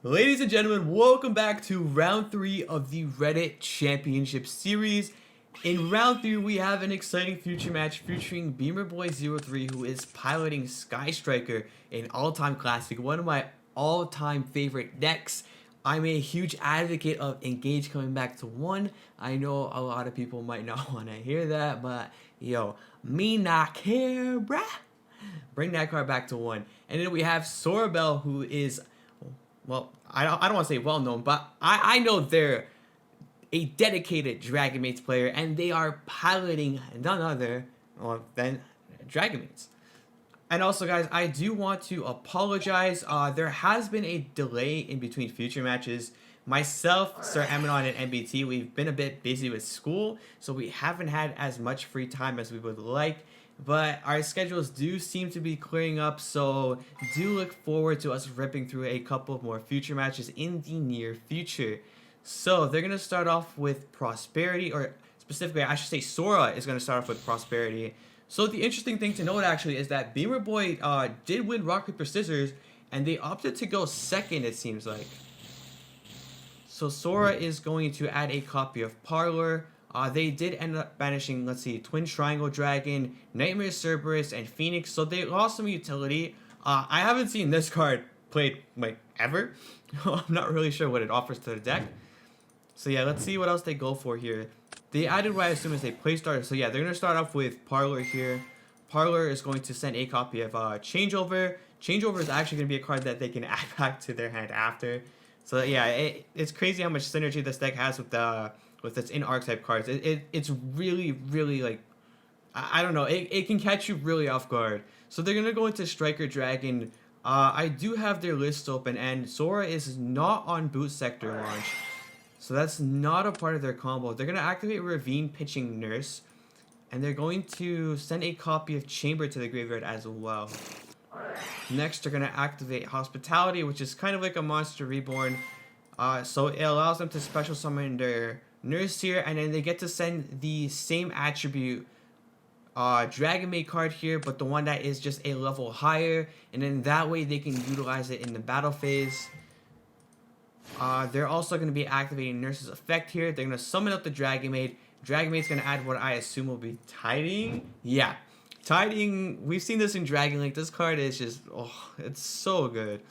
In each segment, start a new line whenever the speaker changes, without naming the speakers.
Ladies and gentlemen, welcome back to round 3 of the Reddit Championship Series. In round 3, we have an exciting future match featuring BeamerBoy03, who is piloting Sky Striker, an all-time classic, one of my all-time favorite decks. I'm a huge advocate of Engage coming back to 1. I know a lot of people might not want to hear that, but yo, me not care, bruh. Bring that card back to 1. And then we have Sorabel, who is, well, I don't want to say well known, but I know they're a dedicated Dragonmaids player, and they are piloting none other than Dragonmaids. And also, guys, I do want to apologize. There has been a delay in between future matches. Myself, Sir Amanon, and MBT, we've been a bit busy with school, so we haven't had as much free time as we would like. But our schedules do seem to be clearing up, so do look forward to us ripping through a couple more future matches in the near future. So they're going to start off with Prosperity, or specifically, I should say Sora is going to start off with Prosperity. So the interesting thing to note actually is that Beamer Boy did win Rock, Paper, Scissors, and they opted to go second, it seems like. So Sora is going to add a copy of Parlor. They did end up banishing, let's see, Twin Triangle Dragon, Nightmare Cerberus, and Phoenix, so they lost some utility. I haven't seen this card played, like, ever. I'm not really sure what it offers to the deck. So yeah, let's see what else they go for here. They added what I assume is a play starter, so yeah, they're going to start off with Parlor here. Parlor is going to send a copy of Changeover. Changeover is actually going to be a card that they can add back to their hand after. So yeah, it's crazy how much synergy this deck has with its in-archetype cards. It's really, really, like, I don't know, it can catch you really off guard. So they're going to go into Striker Dragon. I do have their list open, and Sora is not on Boot Sector launch. So that's not a part of their combo. They're going to activate Ravine Pitching Nurse, and they're going to send a copy of Chamber to the graveyard as well. Next, they're going to activate Hospitality, which is kind of like a Monster Reborn. So it allows them to special summon their Nurse here, and then they get to send the same attribute Dragonmaid card here, but the one that is just a level higher, and then that way they can utilize it in the battle phase. They're also going to be activating Nurse's effect here. They're going to summon up the Dragonmaid. Dragonmaid's going to add what I assume will be Tiding. Yeah, Tiding. We've seen this in Dragon Link. This card is just, oh, it's so good.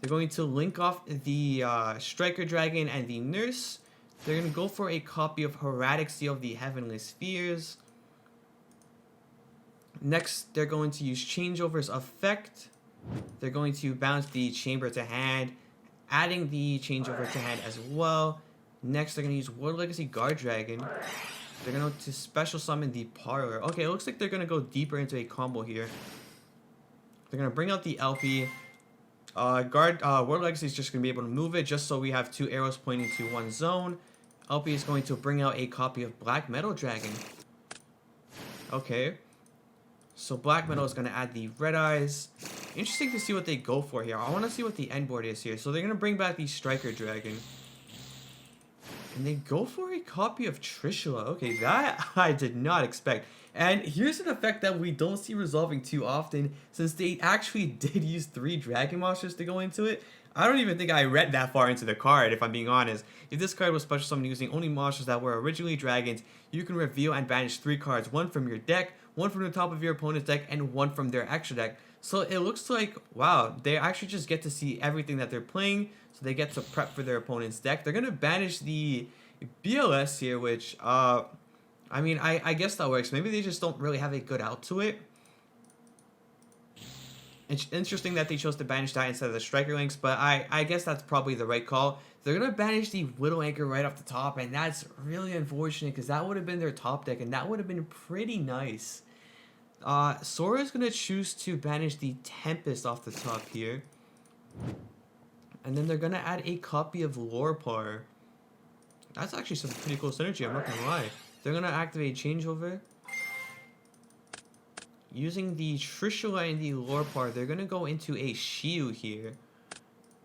They're going to link off the Striker Dragon and the Nurse. They're going to go for a copy of Heraldic Seal of the Heavenly Spheres. Next, they're going to use Changeover's effect. They're going to bounce the Chamber to hand, adding the Changeover to hand as well. Next, they're going to use World Legacy Guard Dragon. They're going to special summon the Parlor. Okay, it looks like they're going to go deeper into a combo here. They're going to bring out the LP. World Legacy is just going to be able to move it just so we have 2 arrows pointing to one zone. LP is going to bring out a copy of Black Metal Dragon. Okay. So Black Metal is going to add the Red Eyes. Interesting to see what they go for here. I want to see what the end board is here. So they're going to bring back the Striker Dragon. And they go for a copy of Trishula. Okay, that I did not expect. And here's an effect that we don't see resolving too often, since they actually did use 3 Dragon Monsters to go into it. I don't even think I read that far into the card, if I'm being honest. If this card was special summoned using only monsters that were originally dragons, you can reveal and banish 3 cards, 1 from your deck, 1 from the top of your opponent's deck, and 1 from their extra deck. So it looks like, wow, they actually just get to see everything that they're playing, so they get to prep for their opponent's deck. They're going to banish the BLS here, which, I mean, I guess that works. Maybe they just don't really have a good out to it. It's interesting that they chose to banish that instead of the Striker Links, but I guess that's probably the right call. They're going to banish the Widow Anchor right off the top, and that's really unfortunate because that would have been their top deck, and that would have been pretty nice. Sora is going to choose to banish the Tempest off the top here. And then they're going to add a copy of Lorepar. That's actually some pretty cool synergy, I'm not going to lie. They're going to activate Changeover. Using the Trishula and the Lorepar, they're going to go into a Shiu here.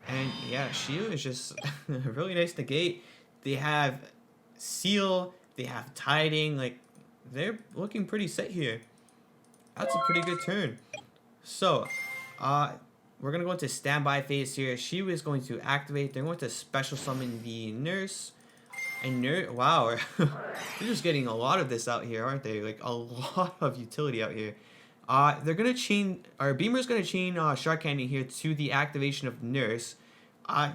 And yeah, Shiu is just really nice to gate. They have Seal, they have Tiding, like, they're looking pretty set here. That's a pretty good turn. So, we're going to go into standby phase here. She is going to activate. They're going to special summon the nurse. And wow, they're just getting a lot of this out here, aren't they? Like, a lot of utility out here. They're going to chain, or Beamer's going to chain Shark Candy here to the activation of Nurse.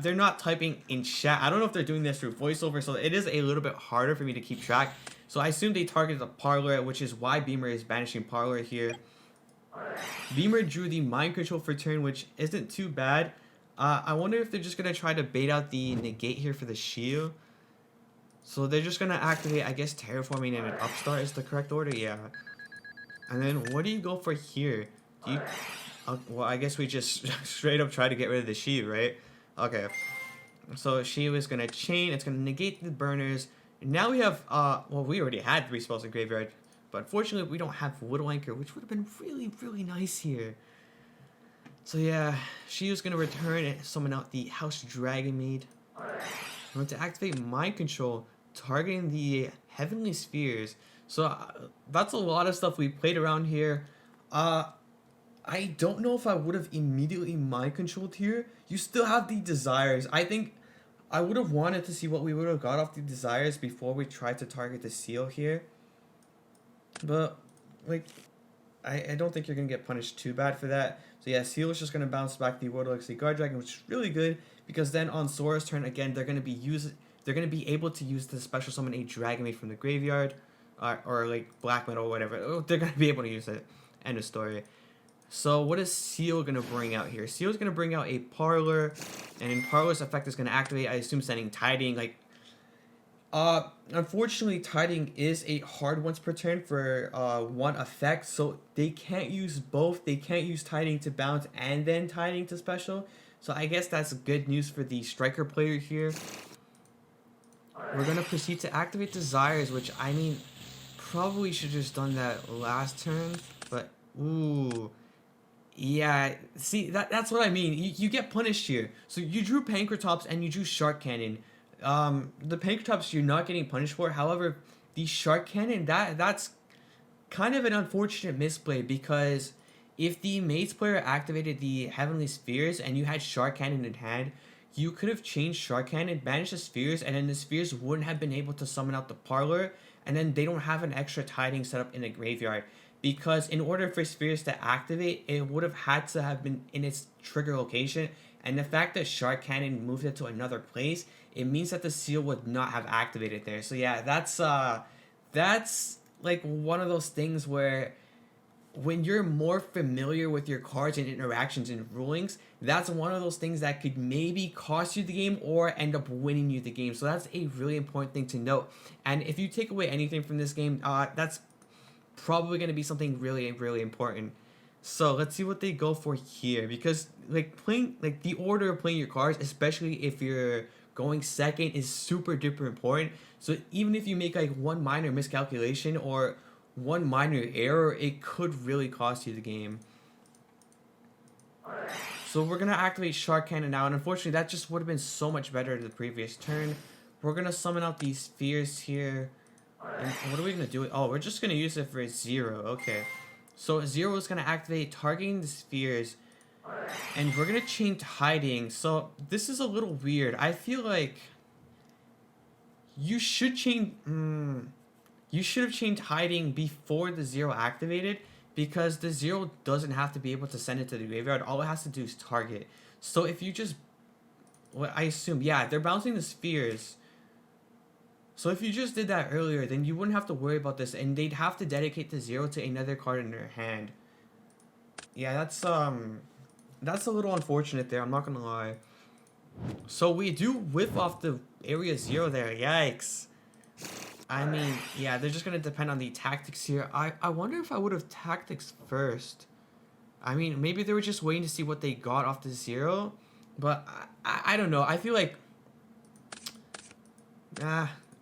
They're not typing in chat. I don't know if they're doing this through voiceover, so it is a little bit harder for me to keep track. So I assume they targeted the Parlor, which is why Beamer is banishing Parlor here. Beamer drew the Mind Control for turn, which isn't too bad. I wonder if they're just going to try to bait out the negate here for the shield. So they're just going to activate, I guess, Terraforming and an Upstart is the correct order. Yeah. And then what do you go for here? Do you... well, I guess we just straight up try to get rid of the shield, right? Okay. So shield is going to chain. It's going to negate the burners. Now we have, well, we already had 3 spells in Graveyard. But unfortunately, we don't have Widow Anchor, which would have been really, really nice here. So yeah, Shio's going to return and summon out the House Dragonmaid. I'm going to activate Mind Control, targeting the Heavenly Spheres. So that's a lot of stuff we played around here. I don't know if I would have immediately Mind Controlled here. You still have the Desires. I think I would have wanted to see what we would have got off the Desires before we tried to target the Seal here. But, like, I don't think you're going to get punished too bad for that. So yeah, Seal is just going to bounce back the World Elixir Guard Dragon, which is really good. Because then on Sora's turn, again, they're going to be able to use the special summon a Dragonmaid from the graveyard. Or like Black Metal or whatever. They're going to be able to use it. End of story. So what is Seal going to bring out here? Seal is going to bring out a Parlor. And in Parlor's effect is going to activate, I assume, sending Tiding. Like, unfortunately, Tiding is a hard once per turn for one effect. So they can't use both. They can't use Tiding to bounce and then Tiding to special. So I guess that's good news for the Striker player here. We're going to proceed to activate Desires, which, I mean, probably should have just done that last turn. But, ooh. Yeah, see, that's what I mean. You get punished here. So you drew Pancratops and you drew Shark Cannon. The Pancratops you're not getting punished for. However, the Shark Cannon, that's kind of an unfortunate misplay, because if the Maze player activated the Heavenly Spheres and you had Shark Cannon in hand, you could have changed Shark Cannon, banished the Spheres, and then the Spheres wouldn't have been able to summon out the Parlor, and then they don't have an extra Tiding set up in the graveyard. Because in order for Spheres to activate, it would have had to have been in its trigger location. And the fact that Shark Cannon moved it to another place, it means that the Seal would not have activated there. So yeah, that's like one of those things where when you're more familiar with your cards and interactions and rulings, that's one of those things that could maybe cost you the game or end up winning you the game. So that's a really important thing to note. And if you take away anything from this game, that's probably going to be something really, really important. So let's see what they go for here, because like playing, like the order of playing your cards, especially if you're going second, is super duper important. So even if you make like one minor miscalculation or one minor error, it could really cost you the game. So we're going to activate Shark Cannon now, and unfortunately that just would have been so much better the previous turn. We're going to summon out these Spheres here. And what are we going to do? Oh, we're just going to use it for 0. Okay. So 0 is going to activate, targeting the Spheres. And we're going to chain Tiding. So this is a little weird. I feel like you should chain... you should have chained Tiding before the 0 activated, because the 0 doesn't have to be able to send it to the graveyard. All it has to do is target. So if you just... well, I assume... yeah, they're bouncing the Spheres. So if you just did that earlier, then you wouldn't have to worry about this, and they'd have to dedicate the 0 to another card in their hand. Yeah, that's a little unfortunate there, I'm not gonna lie. So we do whip off the area 0 there, yikes. I mean, yeah, they're just gonna depend on the tactics here. I wonder if I would have tactics first. I mean, maybe they were just waiting to see what they got off the 0, but I don't know, I feel like...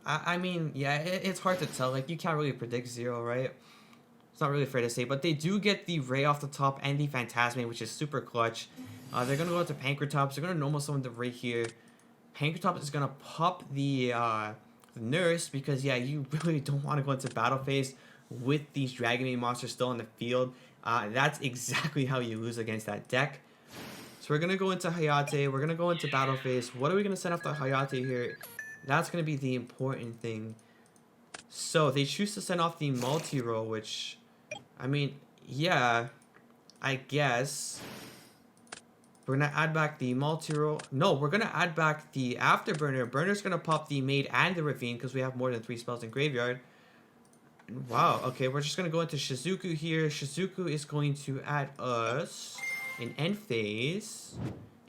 I mean, yeah, it's hard to tell. Like, you can't really predict 0, right? It's not really fair to say. But they do get the Ray off the top and the Phantasme, which is super clutch. They're going to go out to Pancratops. They're going to normal summon the Ray here. Pancratops is going to pop the Nurse, because, yeah, you really don't want to go into battle phase with these Dragonmaid monsters still in the field. That's exactly how you lose against that deck. So we're gonna go into Hayate. We're gonna go into battle phase. What are we gonna send off to Hayate here? That's gonna be the important thing. So they choose to send off the multi-roll, which, I mean, yeah, I guess. We're gonna add back the multi-roll. No, we're gonna add back the afterburner. Burner's gonna pop the maid and the ravine because we have more than 3 spells in graveyard. Wow, okay, we're just gonna go into Shizuku here. Shizuku is going to add us, in end phase,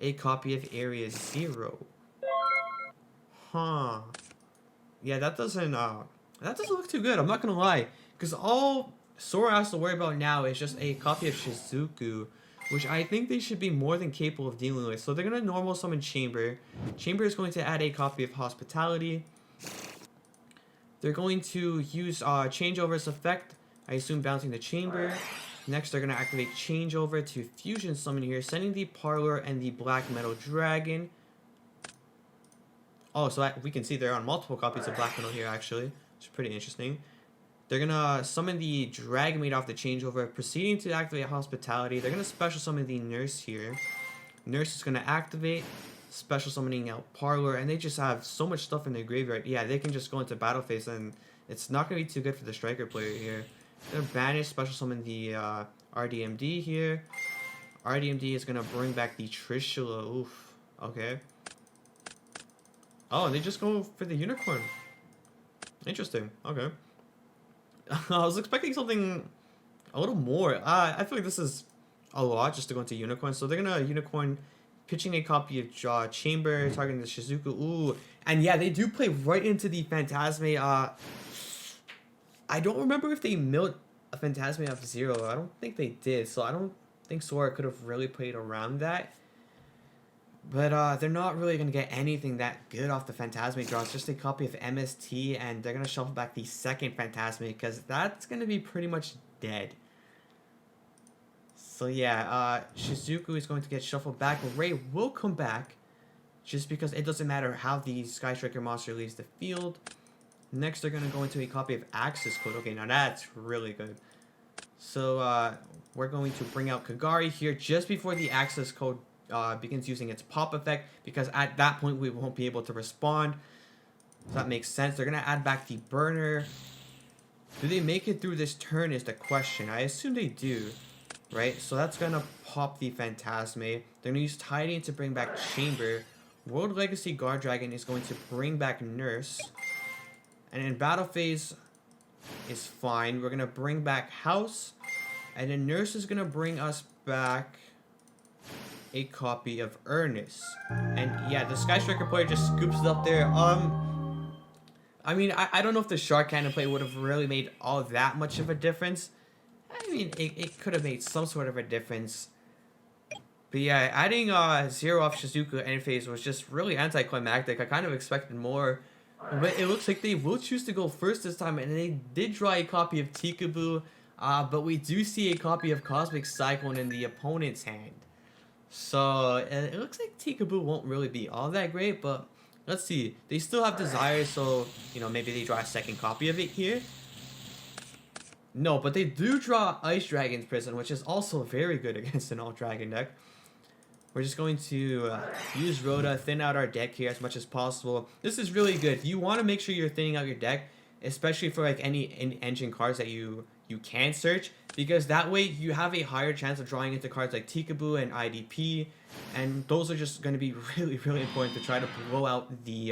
a copy of Area 0. Huh. Yeah, that doesn't look too good, I'm not gonna lie. Because all Sora has to worry about now is just a copy of Shizuku, which I think they should be more than capable of dealing with. So they're gonna normal summon Chamber. Chamber is going to add a copy of Hospitality. They're going to use Changeover's effect, I assume bouncing the Chamber. Next, they're going to activate Changeover to Fusion Summon here, sending the Parlor and the Black Metal Dragon. Oh, so we can see they're on multiple copies of Black Metal here, actually. It's pretty interesting. They're going to summon the Dragonmaid off the Changeover, proceeding to activate Hospitality. They're going to special summon the Nurse here. Nurse is going to activate, special summoning out Parlor, and they just have so much stuff in their graveyard. Yeah, they can just go into battle phase, and it's not going to be too good for the striker player here. They're gonna banish, special summon the RDMD here. RDMD is going to bring back the Trishula. Oof. Okay. Oh, and they just go for the Unicorn. Interesting. Okay. I was expecting something a little more. I feel like this is a lot just to go into Unicorn. So they're going to Unicorn, pitching a copy of Chamber, targeting the Shizuku. Ooh. And yeah, they do play right into the Phantasme. I don't remember if they milled a Phantasme of 0. I don't think they did. So I don't think Sora could have really played around that. But they're not really going to get anything that good off the Phantasme draw. It's just a copy of MST, and they're going to shuffle back the second Phantasme because that's going to be pretty much dead. So yeah, Shizuku is going to get shuffled back. Ray will come back just because it doesn't matter how the Sky Striker monster leaves the field. Next, they're going to go into a copy of Access Code. Okay, now that's really good. So we're going to bring out Kagari here just before the Access Code begins using its pop effect, because at that point we won't be able to respond. So that makes sense. They're going to add back the Burner. Do they make it through this turn is the question. I assume they do, right? So that's going to pop the Phantasme. They're going to use Tiding to bring back Chamber. World Legacy Guard Dragon is going to bring back Nurse. And in battle phase is fine. We're going to bring back House. And then Nurse is going to bring us back a copy of Ernest. And yeah, the Sky Striker player just scoops it up there. I mean, I don't know if the Shark Cannon play would have really made all that much of a difference. I mean, it could have made some sort of a difference. But yeah, adding 0 off Shizuku end phase was just really anticlimactic. I kind of expected more. But it looks like they will choose to go first this time, and they did draw a copy of Tikaboo. But we do see a copy of Cosmic Cyclone in the opponent's hand. So it looks like Tikaboo won't really be all that great, but let's see. They still have Desire, so, you know, maybe they draw a second copy of it here. No, but they do draw Ice Dragon's Prison, which is also very good against an all-dragon deck. We're just going to use Rhoda, thin out our deck here as much as possible. This is really good. You want to make sure you're thinning out your deck, especially for like any engine cards that you can search, because that way you have a higher chance of drawing into cards like Tikaboo and IDP, and those are just going to be really, really important to try to blow out the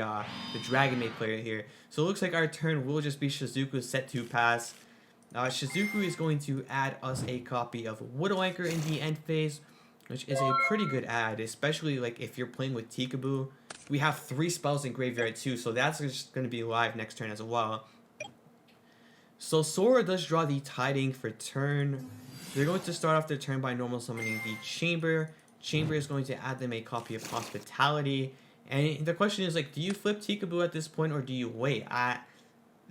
Dragonmaid player here. So it looks like our turn will just be Shizuku's set to pass. Shizuku is going to add us a copy of Widow Anchor in the end phase, which is a pretty good add, especially like if you're playing with Tikaboo. We have 3 spells in graveyard too, so that's just going to be live next turn as well. So Sora does draw the Tiding for turn. They're going to start off their turn by normal summoning the Chamber. Chamber is going to add them a copy of Hospitality. And the question is, like, do you flip Tikaboo at this point or do you wait?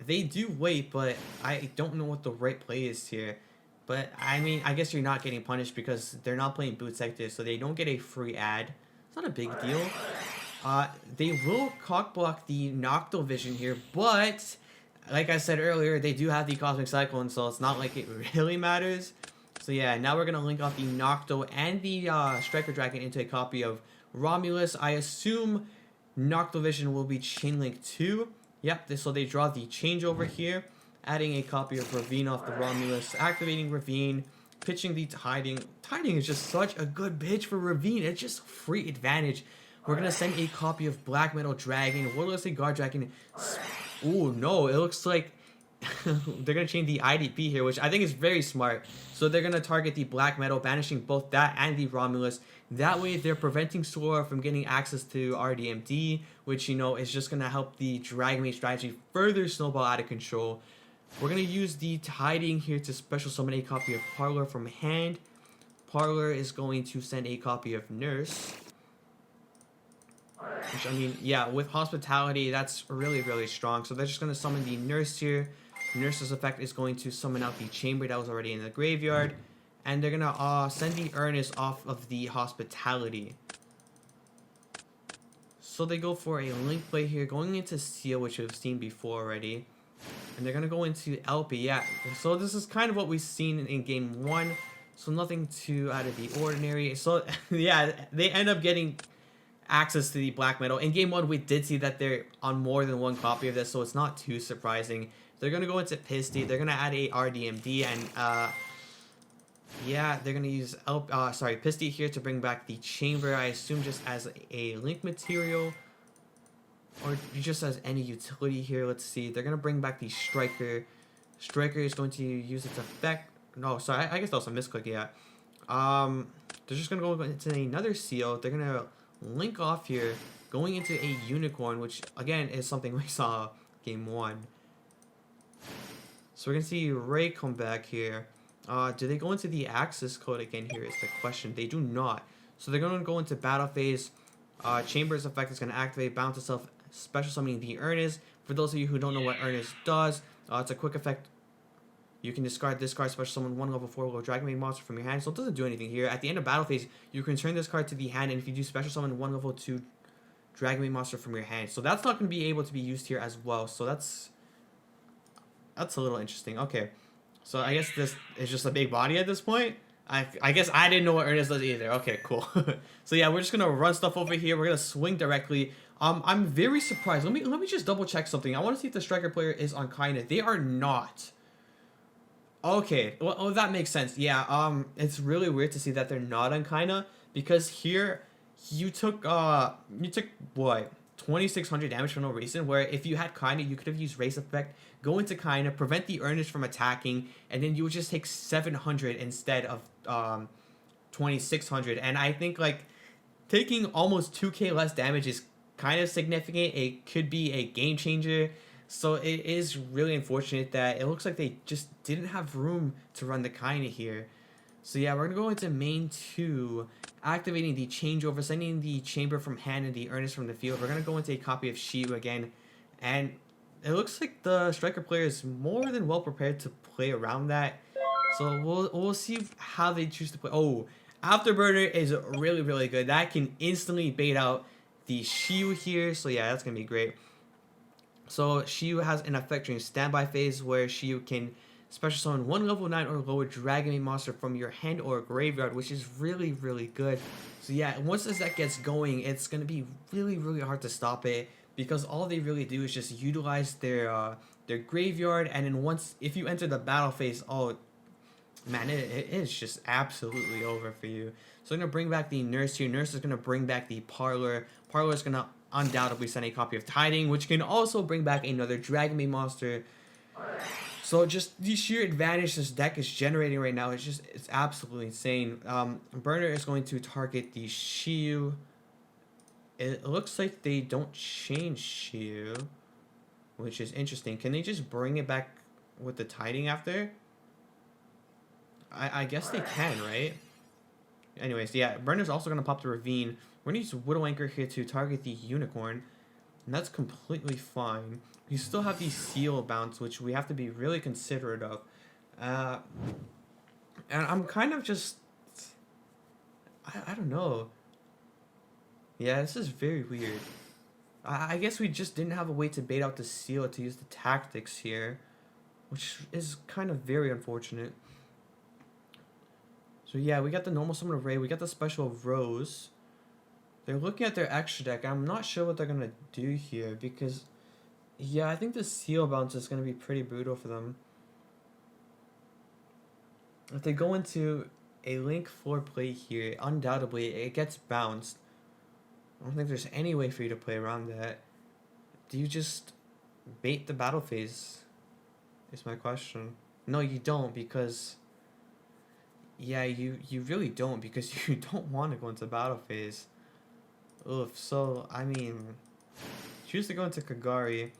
They do wait, but I don't know what the right play is here. But, I mean, I guess you're not getting punished because they're not playing Boot Sector, so they don't get a free ad. It's not a big deal. They will cockblock the Nocto Vision here, but like I said earlier, they do have the Cosmic Cyclone, so it's not like it really matters. So yeah, now we're gonna link off the Nocto and the Striker Dragon into a copy of Romulus. I assume Noctovision will be chain link too. Yep, so they draw the changeover here, adding a copy of Ravine off the Romulus, activating Ravine, pitching the Tiding. Tiding is just such a good pitch for Ravine. It's just free advantage. We're gonna send a copy of Black Metal Dragon, Warlessly Guard Dragon. Ooh, no, it looks like they're gonna change the IDP here, which I think is very smart. So they're gonna target the Black Metal, banishing both that and the Romulus. That way they're preventing Sora from getting access to RDMD, which, you know, is just gonna help the Dragonmaid strategy further snowball out of control. We're gonna use the Tiding here to special summon a copy of Parlor from hand. Parlor is going to send a copy of Nurse. Which, I mean, yeah, with Hospitality, that's really, really strong. So they're just going to summon the Nurse here. Nurse's effect is going to summon out the Chamber that was already in the graveyard. And they're going to send the Earnest off of the Hospitality. So they go for a Link play here, going into Seal, which we've seen before already. And they're going to go into LP, yeah. So this is kind of what we've seen in Game 1. So nothing too out of the ordinary. So, yeah, they end up getting access to the Black Metal. In Game 1, we did see that they're on more than one copy of this, so it's not too surprising. They're going to go into Pisty. They're going to add a RDMD, and, yeah, they're going to use, Pisty here to bring back the Chamber, I assume just as a Link material, or just as any utility here. Let's see. They're going to bring back the Striker. Striker is going to use its effect. No, sorry, I guess that was a misclick, yeah. They're just going to go into another Seal. They're going to Link off here, going into a Unicorn, which again is something we saw Game 1. So we're gonna see Ray come back here. Do they go into the Axis code again here is the question. They do not. So they're gonna go into battle phase. Chamber's effect is gonna activate, bounce itself, special summoning the Earnest. For those of you who don't know what Earnest does, it's a quick effect. You can discard special summon one level 4 level Dragonmaid monster from your hand, so it doesn't do anything here. At the end of battle phase, you can return this card to the hand, and if you do special summon one level 2 Dragonmaid monster from your hand. So that's not going to be able to be used here as well, so that's a little interesting. Okay, so I guess this is just a big body at this point. I guess I didn't know what Earnest does either. Okay, cool. So yeah, we're just going to run stuff over here. We're going to swing directly. I'm very surprised. Let me just double check something. I want to see if the Striker player is on Kinda. They are not. Okay, well, that makes sense. Yeah, it's really weird to see that they're not on Kinda, because here you took what, 2600 damage for no reason, where if you had Kinda, you could have used Race Effect, go into Kinda, prevent the Earnest from attacking, and then you would just take 700 instead of 2600. And I think, like, taking almost 2k less damage is kind of significant. It could be a game changer. So it is really unfortunate that it looks like they just didn't have room to run the Kinda here. So yeah, we're going to go into main 2, activating the changeover, sending the Chamber from hand and the Earnest from the field. We're going to go into a copy of Shiyu again. And it looks like the Striker player is more than well prepared to play around that. So we'll see how they choose to play. Oh, Afterburner is really, really good. That can instantly bait out the Shiyu here. So yeah, that's going to be great. So Shiyu has an effect during standby phase where Shiyu can special summon one level 9 or lower Dragonmaid monster from your hand or graveyard, which is really, really good. So yeah, once this deck gets going, it's going to be really, really hard to stop it, because all they really do is just utilize their graveyard, and then if you enter the battle phase, oh man, it is just absolutely over for you. So I'm going to bring back the Nurse here. Nurse is going to bring back the Parlor. Parlor is going to undoubtedly send a copy of Tiding, which can also bring back another Dragonmaid monster. So just the sheer advantage this deck is generating right now, it's absolutely insane. Burner is going to target the Shiyu. It looks like they don't change Shiyu, which is interesting. Can they just bring it back with the Tiding after? I guess they can, right? Anyways, yeah, Burner's also going to pop the Ravine. We're going to use Widow Anchor here to target the Unicorn, and that's completely fine. You still have the Seal bounce, which we have to be really considerate of. And I'm kind of just... I don't know. Yeah, this is very weird. I guess we just didn't have a way to bait out the Seal to use the tactics here, which is kind of very unfortunate. So yeah, we got the normal summon of Ray, we got the special of Rose. They're looking at their extra deck. I'm not sure what they're gonna do here because, yeah, I think the seal bounce is gonna be pretty brutal for them. If they go into a Link floor play here, undoubtedly it gets bounced. I don't think there's any way for you to play around that. Do you just bait the battle phase? Is my question. No, you don't because, yeah, you really don't because you don't want to go into battle phase. Oof, so, I mean, choose to go into Kagari.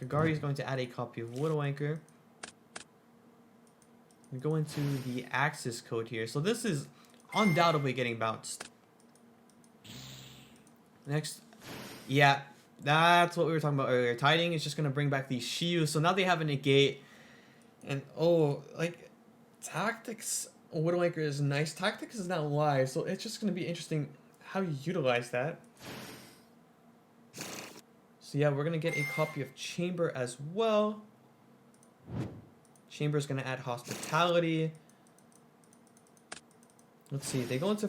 Kagari is going to add a copy of Widow Anchor. We go into the Axis code here. So this is undoubtedly getting bounced. Next, yeah, that's what we were talking about earlier. Tiding is just going to bring back the Shiyu. So now they have a negate. And, oh, like, Tactics, Widow Anchor is nice. Tactics is not live, so it's just going to be interesting how you utilize that. So yeah, we're going to get a copy of Chamber as well. Chamber is going to add Hospitality. Let's see, they go into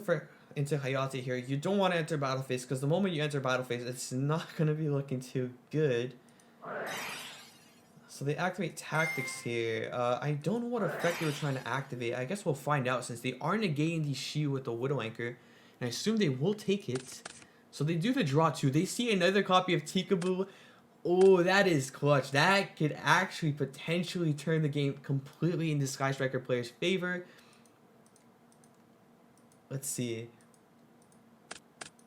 Hayate here. You don't want to enter battle phase because the moment you enter battle phase, it's not going to be looking too good. So they activate Tactics here. I don't know what effect they were trying to activate. I guess we'll find out since they are negating the Shield with the Widow Anchor. And I assume they will take it. So they do the draw too. They see another copy of Tikaboo. Oh, that is clutch. That could actually potentially turn the game completely in the Sky Striker player's favor. Let's see.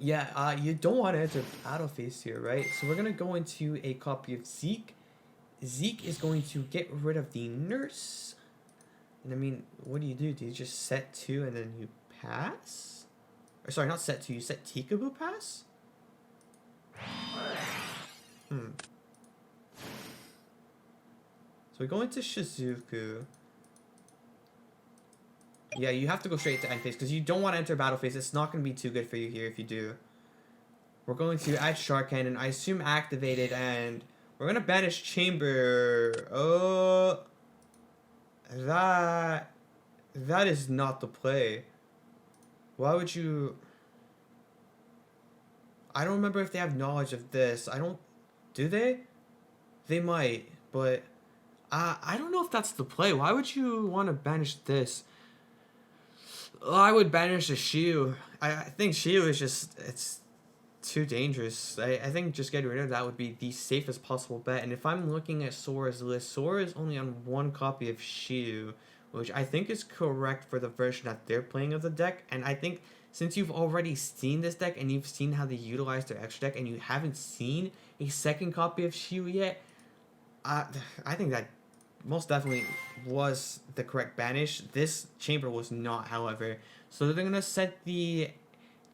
Yeah, you don't want to enter battle phase here, right? So we're going to go into a copy of Zeke. Zeke is going to get rid of the Nurse. And I mean, what do? Do you just set 2 and then you pass? Or sorry, not set 2, you set Tikaboo pass? So we go into Shizuku. Yeah, you have to go straight to end phase because you don't want to enter battle phase. It's not going to be too good for you here if you do. We're going to add Shark Cannon. I assume activated, and we're going to banish Chamber. Oh, that is not the play. Why would you... I don't remember if they have knowledge of this. I don't... Do they? They might, but... I don't know if that's the play. Why would you want to banish this? I would banish a Shiu. I think Shiu is just... It's too dangerous. I think just getting rid of that would be the safest possible bet. And if I'm looking at Sora's list, Sora is only on 1 copy of Shiu, which I think is correct for the version that they're playing of the deck. And I think since you've already seen this deck and you've seen how they utilize their extra deck and you haven't seen a second copy of Shiu yet, I think that most definitely was the correct banish. This Chamber was not, however. So they're going to set the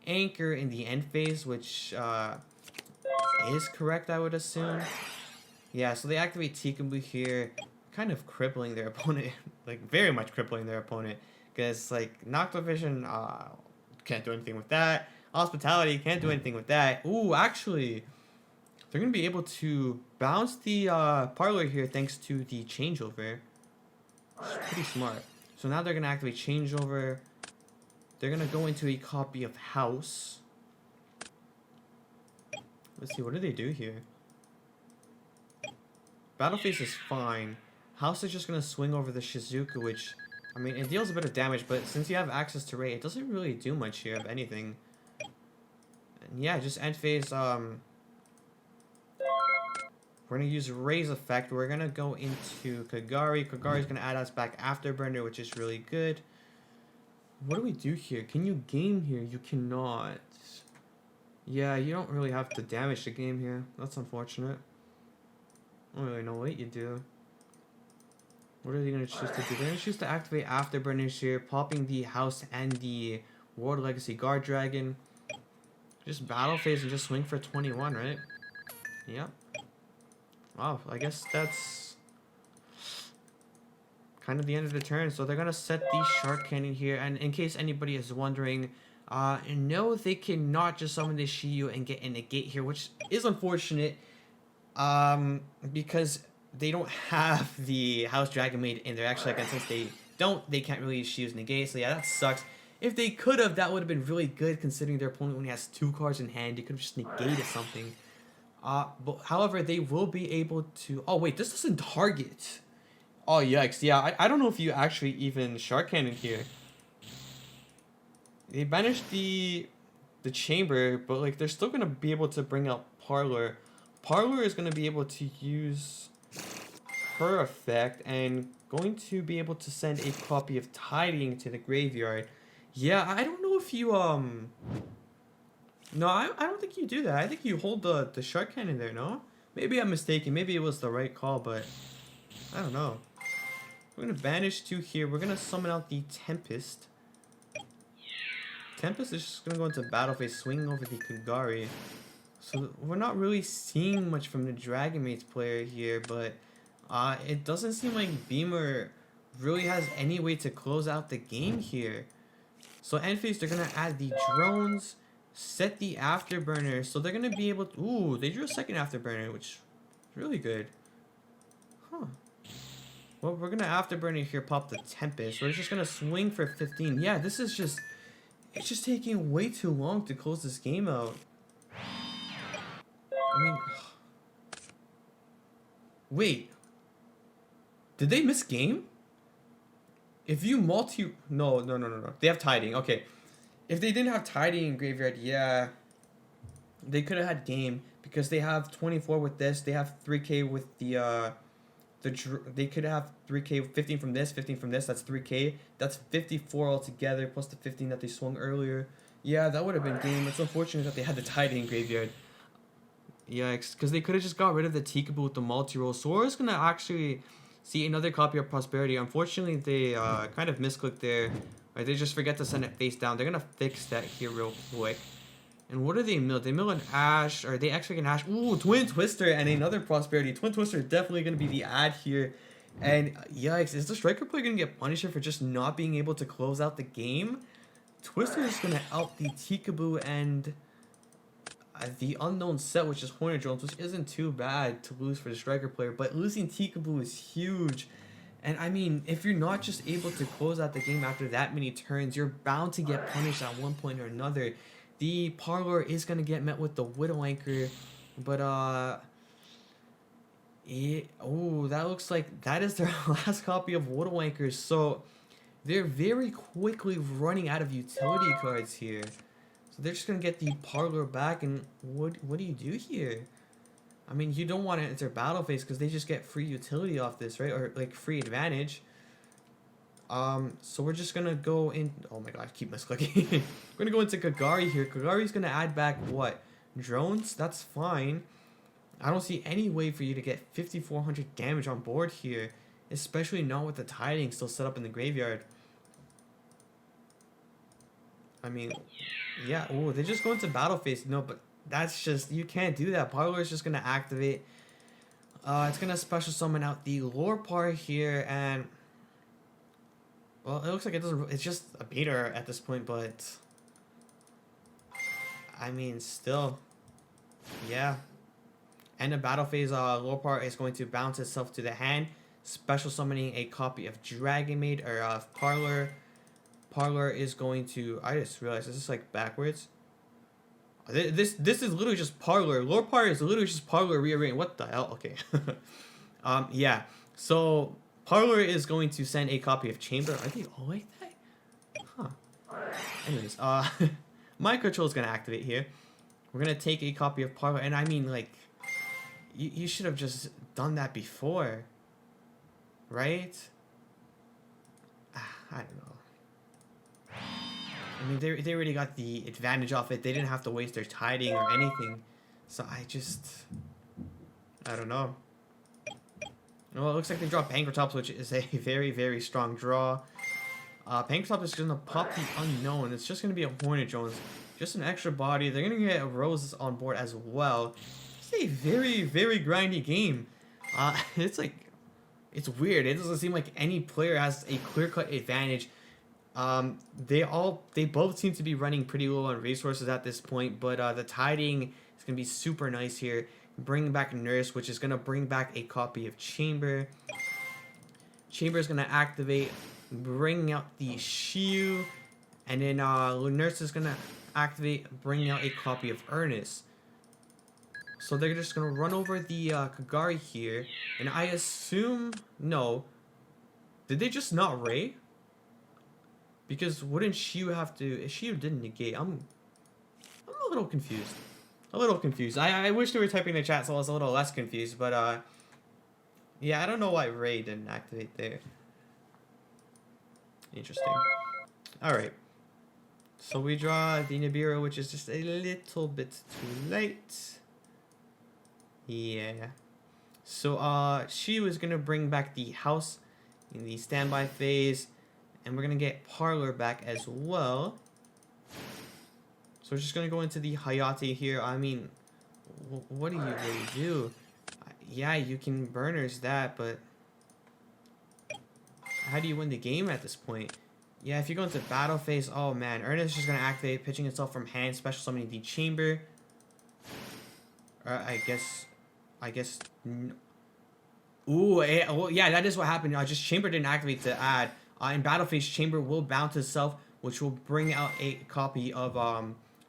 Anchor in the end phase, which is correct, I would assume. Yeah, so they activate Tikaboo here, kind of crippling their opponent, like very much crippling their opponent, because like Nocto Vision can't do anything with that. Hospitality can't do anything with that. Ooh, actually, they're going to be able to bounce the Parlor here thanks to the Changeover. It's pretty smart. So now they're going to activate Changeover. They're going to go into a copy of House. Let's see, what do they do here? Battle phase is fine. House is just going to swing over the Shizuku, which, I mean, it deals a bit of damage, but since you have access to Ray, it doesn't really do much here of anything. And yeah, just end phase, we're going to use Ray's effect. We're going to go into Kagari. Kagari's going to add us back Afterburner, which is really good. What do we do here? Can you game here? You cannot. Yeah, you don't really have to damage the game here. That's unfortunate. I don't really know what you do. What are they going to choose to do? They're going to choose to activate Afterburners here, popping the House and the World Legacy Guard Dragon. Just battle phase and just swing for 21, right? Yep. Wow, I guess that's kind of the end of the turn. So they're going to set the Shark Cannon here. And in case anybody is wondering, no, they cannot just summon the Shiyu and get a negate here, which is unfortunate. Because they don't have the House Dragonmaid in their extra deck. And since they don't, they can't really use Shiyu's negate. So yeah, that sucks. If they could have, that would have been really good considering their opponent only has 2 cards in hand. You could have just negated something. But however, they will be able to... Oh, wait, this doesn't target. Oh, yikes. Yeah, I don't know if you actually even Shark Cannon here. They banished the chamber, but like they're still going to be able to bring out Parlor. Parlor is going to be able to use her effect and going to be able to send a copy of Tiding to the graveyard. Yeah, I don't know if you, No, I don't think you do that. I think you hold the Shark Cannon there, no? Maybe I'm mistaken. Maybe it was the right call, but I don't know. We're going to banish 2 here. We're going to summon out the Tempest. Tempest is just going to go into battle phase, swinging over the Kagari. So we're not really seeing much from the Dragonmaid's player here, but it doesn't seem like Beamer really has any way to close out the game here. So end phase, they're going to add the drones, set the afterburner. So they're going to be able to... Ooh, they drew a second afterburner, which is really good. Huh. Well, we're going to afterburner here, pop the Tempest. We're just going to swing for 15. Yeah, this is just... It's just taking way too long to close this game out. I mean... Wait. Did they miss game? If you multi... No. They have Tiding. Okay. If they didn't have Tiding in graveyard, yeah. They could have had game. Because they have 24 with this. They have 3k with the they could have 3k, 15 from this, 15 from this. That's 3k. That's 54 altogether, plus the 15 that they swung earlier. Yeah, that would have been game. It's unfortunate that they had the Tiding in graveyard. Yikes. Because they could have just got rid of the Tikaboo with the multi-roll. So we're just going to actually... see another copy of Prosperity. Unfortunately, they kind of misclicked there. Right, they just forget to send it face down. They're going to fix that here real quick. And what do they mill? They mill an Ash. Or are they actually an Ash? Ooh, Twin Twister and another Prosperity. Twin Twister is definitely going to be the ad here. And yikes, is the Striker player going to get punished here for just not being able to close out the game? Twister is going to out the Tikaboo and... the unknown set, which is Hornet Drones, which isn't too bad to lose for the Striker player, but losing Tikaboo is huge. And I mean, if you're not just able to close out the game after that many turns, you're bound to get punished at one point or another. The Parlor is going to get met with the Widow Anchor, but oh, that looks like that is their last copy of Widow Anchors, so they're very quickly running out of utility cards here. So they're just going to get the Parlor back, and what do you do here? I mean, you don't want to enter battle phase because they just get free utility off this, right? Or, like, free advantage. So we're just going to go in... Oh, my God, I keep misclicking. We're going to go into Kagari here. Kagari's going to add back, what? Drones? That's fine. I don't see any way for you to get 5,400 damage on board here. Especially not with the Tiding still set up in the graveyard. I mean... Yeah, oh, they just go into battle phase. No, but that's just... You can't do that. Parlor is just going to activate. It's going to special summon out the Lorepar here, and... Well, it looks like it doesn't... It's just a beater at this point, but... I mean, still... Yeah. End of battle phase, Lorepar is going to bounce itself to the hand. Special summoning a copy of Dragonmaid, or Parlor... Parlor is going to... I just realized, this is like backwards. This is literally just Parlor. Lorepar is literally just Parlor rearranged. What the hell? Okay. Yeah. So, Parlor is going to send a copy of Chamber. Are they all like that? Huh. Anyways, Mind Control is going to activate here. We're going to take a copy of Parlor. And I mean, like, you should have just done that before. Right? I don't know. I mean, they already got the advantage off it. They didn't have to waste their Tiding or anything. So I don't know. Well, it looks like they draw Pankratops, which is a very, very strong draw. Pankratops is going to pop the Unknown. It's just going to be a Hornet Jones. Just an extra body. They're going to get a Rose on board as well. It's a very, very grindy game. It's like... It's weird. It doesn't seem like any player has a clear-cut advantage. They both seem to be running pretty low on resources at this point, but the Tiding is going to be super nice here. Bringing back Nurse, which is going to bring back a copy of Chamber. Chamber is going to activate, bringing out the Shiyu, And then Nurse is gonna activate, bringing out a copy of Ernest. So they're just gonna run over the Kagari here, and I assume no. Did they just not Ray? Because wouldn't Shiyu have to? If Shiyu didn't negate, I'm a little confused. A little confused. I wish they were typing in the chat so I was a little less confused, but yeah, I don't know why Ray didn't activate there. Interesting. Alright. So we draw the Nibiru, which is just a little bit too late. Yeah. So she was gonna bring back the house in the standby phase, and we're gonna get Parlor back as well. So we're just gonna go into the Hayate here. I mean, what do you really do? Yeah, you can burners that, but how do you win the game at this point? Yeah, if you go into battle phase, oh man, Ernest is just gonna activate, pitching itself from hand, special summoning the chamber. I guess. Ooh, well, yeah, that is what happened. Just chamber didn't activate to add. In battle phase, chamber will bounce itself, which will bring out a copy of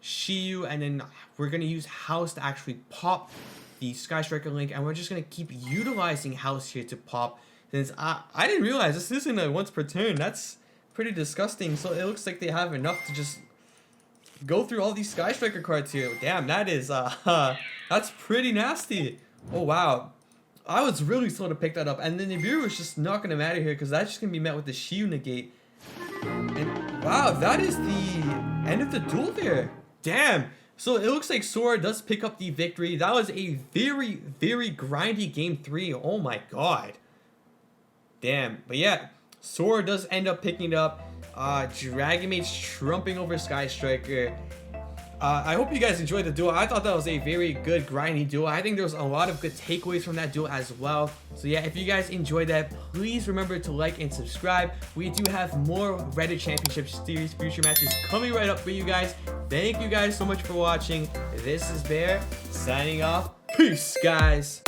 Shiyu, and then we're gonna use House to actually pop the Sky Striker link, and we're just gonna keep utilizing House here to pop. Since I didn't realize this isn't a once per turn. That's pretty disgusting. So it looks like they have enough to just go through all these Sky Striker cards here. Damn, that is that's pretty nasty. Oh wow, I was really slow to pick that up, and then Nibiru is just not gonna matter here because that's just gonna be met with the Shiyu negate. And wow, that is the end of the duel there. Damn. So it looks like Sora does pick up the victory. That was a very, very grindy game 3. Oh my god. Damn. But yeah, Sora does end up picking it up. Dragonmaid's trumping over Sky Striker. I hope you guys enjoyed the duel. I thought that was a very good grindy duel. I think there was a lot of good takeaways from that duel as well. So yeah, if you guys enjoyed that, please remember to like and subscribe. We do have more Reddit Championship Series future matches coming right up for you guys. Thank you guys so much for watching. This is Bear signing off. Peace, guys.